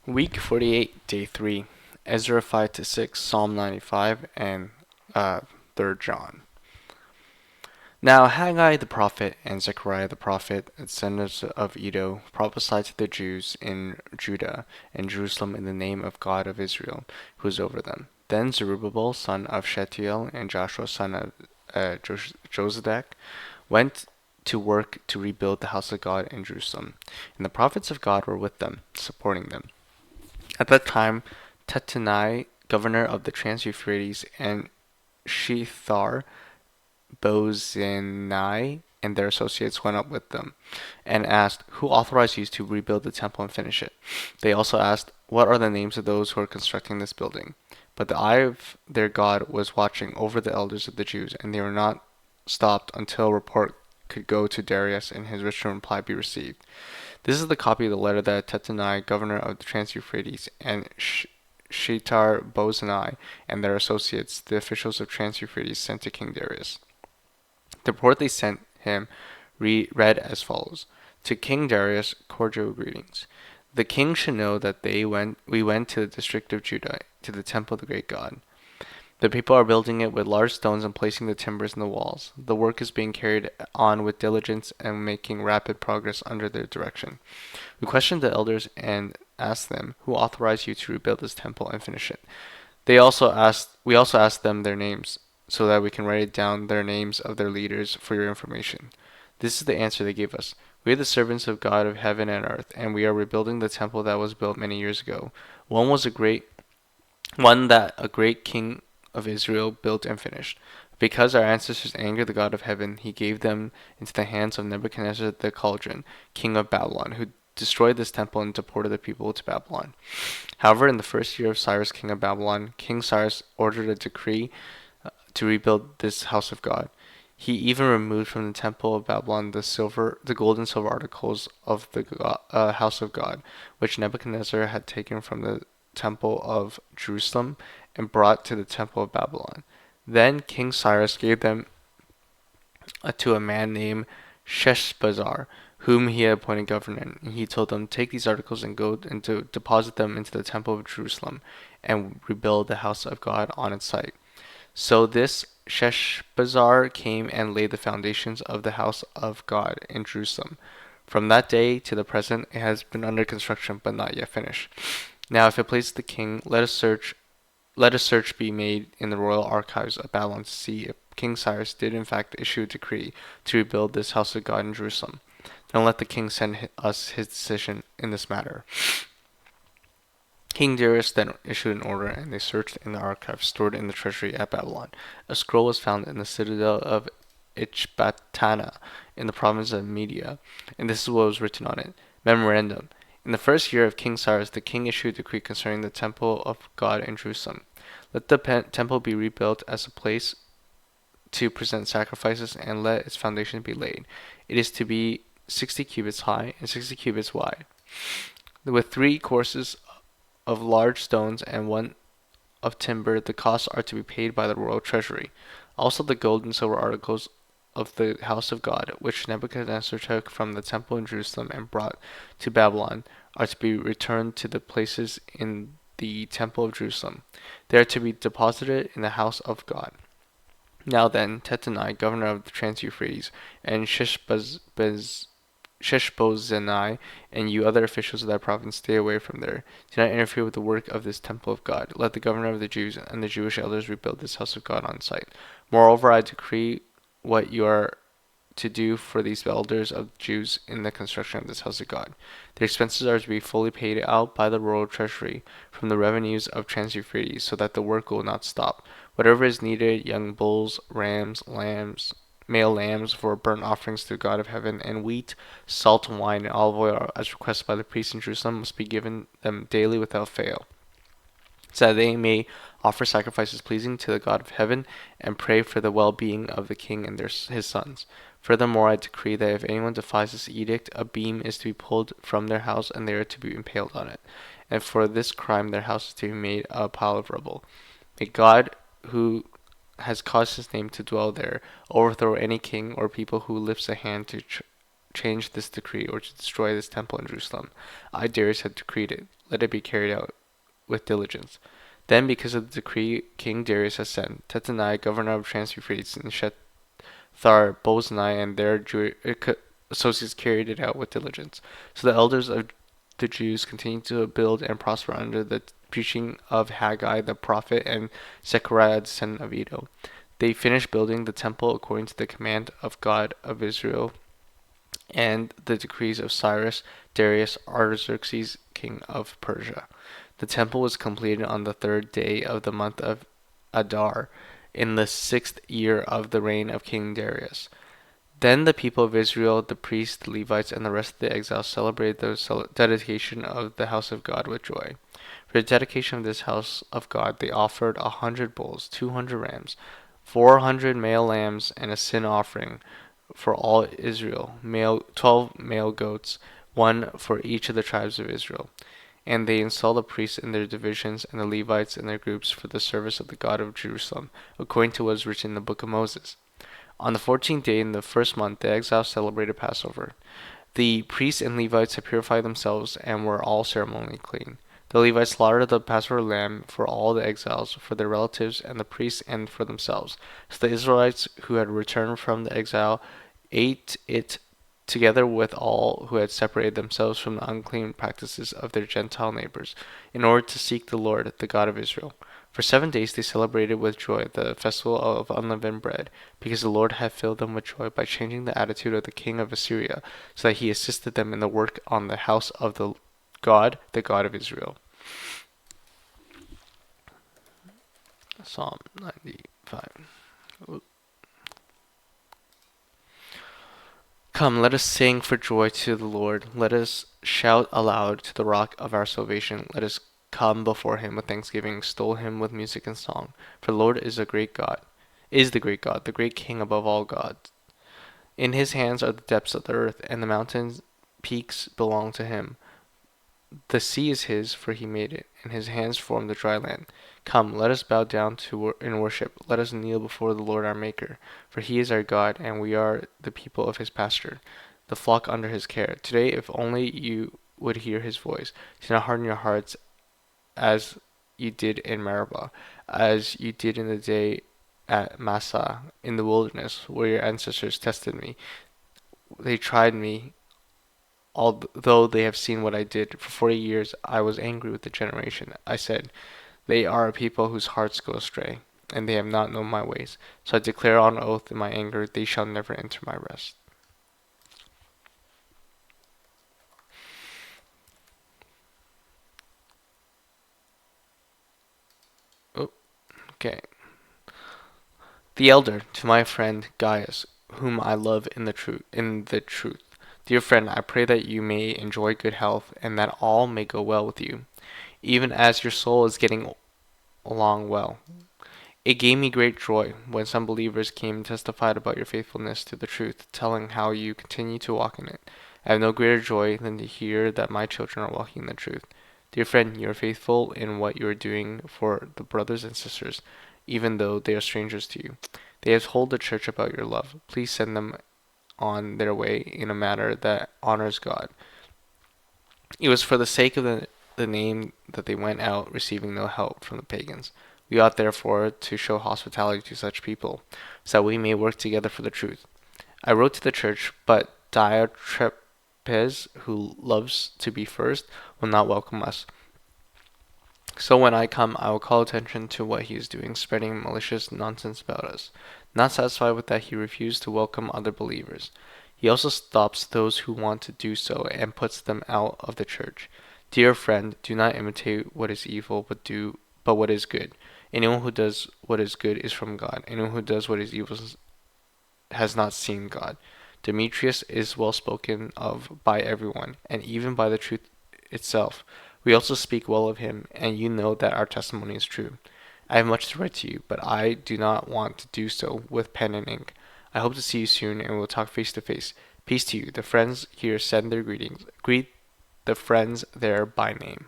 Week 48, Day 3, Ezra 5 to 6, Psalm 95, and 3rd John. Now Haggai the prophet and Zechariah the prophet, descendants of Edo, prophesied to the Jews in Judah and Jerusalem in the name of God of Israel, who is over them. Then Zerubbabel, son of Shealtiel, and Joshua, son of Jozadak, went to work to rebuild the house of God in Jerusalem, and the prophets of God were with them, supporting them. At that time, Tattenai, governor of the Trans-Euphrates, and Shethar, Bozenai, and their associates went up with them and asked, "Who authorized you to rebuild the temple and finish it?" They also asked, "What are the names of those who are constructing this building?" But the eye of their God was watching over the elders of the Jews, and they were not stopped until report could go to Darius and his written reply be received. This is the copy of the letter that Tattenai, governor of the Trans-Euphrates, and Shetar Bozenai and their associates, the officials of Trans-Euphrates, sent to King Darius. The report they sent him read as follows: To King Darius, cordial greetings. The king should know that we went to the district of Judah, to the temple of the great God. The people are building it with large stones and placing the timbers in the walls. The work is being carried on with diligence and making rapid progress under their direction. We questioned the elders and asked them, "Who authorized you to rebuild this temple and finish it?" We also asked them their names, so that we can write down their names of their leaders for your information. This is the answer they gave us: "We are the servants of God of heaven and earth, and we are rebuilding the temple that was built many years ago. One that a great king of Israel built and finished. Because our ancestors angered the God of heaven, he gave them into the hands of Nebuchadnezzar the Chaldean, king of Babylon, who destroyed this temple and deported the people to Babylon. However, in the first year of Cyrus, king of Babylon, King Cyrus ordered a decree to rebuild this house of God. He even removed from the temple of Babylon the gold and silver articles of the house of God, which Nebuchadnezzar had taken from the temple of Jerusalem and brought to the temple of Babylon. Then King Cyrus gave them to a man named Sheshbazzar, whom he had appointed governor. And he told them, "Take these articles and go and to deposit them into the temple of Jerusalem and rebuild the house of God on its site." So this Sheshbazzar came and laid the foundations of the house of God in Jerusalem. From that day to the present, it has been under construction, but not yet finished. Now, if it pleases the king, let a search be made in the royal archives of Babylon to see if King Cyrus did in fact issue a decree to rebuild this house of God in Jerusalem. Then let the king send us his decision in this matter. King Darius then issued an order, and they searched in the archives stored in the treasury at Babylon. A scroll was found in the citadel of Echbatana in the province of Media, and this is what was written on it. Memorandum: In the first year of King Cyrus, the king issued a decree concerning the temple of God in Jerusalem. Let the temple be rebuilt as a place to present sacrifices, and let its foundation be laid. It is to be 60 cubits high and 60 cubits wide, with 3 courses of large stones and 1 of timber. The costs are to be paid by the royal treasury. Also the gold and silver articles of the house of God, which Nebuchadnezzar took from the temple in Jerusalem and brought to Babylon, are to be returned to the places in the temple of Jerusalem. They are to be deposited in the house of God. Now then, Tattenai, governor of the Trans-Euphrates, and Sheshbozenai, and you other officials of that province, stay away from there. Do not interfere with the work of this temple of God. Let the governor of the Jews and the Jewish elders rebuild this house of God on site. Moreover, I decree what you are to do for these elders of Jews in the construction of this house of God. Their expenses are to be fully paid out by the royal treasury from the revenues of Trans-Euphrates, so that the work will not stop. Whatever is needed, young bulls, rams, lambs, male lambs for burnt offerings to the God of heaven, and wheat, salt, wine, and olive oil, as requested by the priests in Jerusalem, must be given them daily without fail, so that they may offer sacrifices pleasing to the God of heaven and pray for the well-being of the king and his sons. Furthermore, I decree that if anyone defies this edict, a beam is to be pulled from their house and they are to be impaled on it. And for this crime, their house is to be made a pile of rubble. May God, who has caused his name to dwell there, overthrow any king or people who lifts a hand to change this decree or to destroy this temple in Jerusalem. I, Darius, have decreed it. let it be carried out with diligence. Then, because of the decree King Darius has sent, Tattenai, governor of Trans-Euphrates, and Shethar-Bozenai and their associates carried it out with diligence. So the elders of the Jews continued to build and prosper under the preaching of Haggai the prophet and Zechariah the son of Iddo. They finished building the temple according to the command of God of Israel and the decrees of Cyrus, Darius, Artaxerxes, king of Persia. The temple was completed on the 3rd day of the month of Adar, in the 6th year of the reign of King Darius. Then the people of Israel, the priests, the Levites, and the rest of the exiles celebrated the dedication of the house of God with joy. For the dedication of this house of God, they offered 100 bulls, 200 rams, 400 male lambs, and a sin offering for all Israel, 12 male goats, one for each of the tribes of Israel. And they installed the priests in their divisions and the Levites in their groups for the service of the God of Jerusalem, according to what is written in the book of Moses. On the 14th day in the first month, the exiles celebrated Passover. The priests and Levites had purified themselves and were all ceremonially clean. The Levites slaughtered the Passover lamb for all the exiles, for their relatives, and the priests, and for themselves. So the Israelites who had returned from the exile ate it together with all who had separated themselves from the unclean practices of their Gentile neighbors, in order to seek the Lord, the God of Israel. For 7 days they celebrated with joy the festival of unleavened bread, because the Lord had filled them with joy by changing the attitude of the king of Assyria, so that he assisted them in the work on the house of the God of Israel. Psalm 95. Come, let us sing for joy to the Lord. Let us shout aloud to the rock of our salvation. Let us come before him with thanksgiving, extol him with music and song. For the Lord is the great God, the great King above all gods. In his hands are the depths of the earth, and the mountains peaks belong to him. The sea is his, for he made it, and his hands formed the dry land. Come, let us bow down in worship. Let us kneel before the Lord our Maker. For he is our God, and we are the people of his pasture, the flock under his care. Today, if only you would hear his voice, do not harden your hearts as you did in Meribah, as you did in the day at Massah, in the wilderness, where your ancestors tested me. They tried me, although they have seen what I did. For 40 years I was angry with the generation. I said, they are a people whose hearts go astray, and they have not known my ways. So I declare on oath in my anger, they shall never enter my rest. Oh, okay. The elder, to my friend Gaius, whom I love in the truth. Dear friend, I pray that you may enjoy good health, and that all may go well with you, even as your soul is getting along well. It gave me great joy when some believers came and testified about your faithfulness to the truth, telling how you continue to walk in it. I have no greater joy than to hear that my children are walking in the truth. Dear friend, you are faithful in what you are doing for the brothers and sisters, even though they are strangers to you. They have told the church about your love. Please send them on their way in a manner that honors God. It was for the sake of the name that they went out, receiving no help from the pagans. We ought therefore to show hospitality to such people, so that we may work together for the truth. I wrote to the church, but Diotrephes, who loves to be first, will not welcome us. So when I come, I will call attention to what he is doing, spreading malicious nonsense about us. Not satisfied with that, he refused to welcome other believers. He also stops those who want to do so and puts them out of the church. Dear friend, do not imitate what is evil, but what is good. Anyone who does what is good is from God. Anyone who does what is evil has not seen God. Demetrius is well spoken of by everyone, and even by the truth itself. We also speak well of him, and you know that our testimony is true. I have much to write to you, but I do not want to do so with pen and ink. I hope to see you soon, and we will talk face to face. Peace to you. The friends here send their greetings. Greet the friends there by name.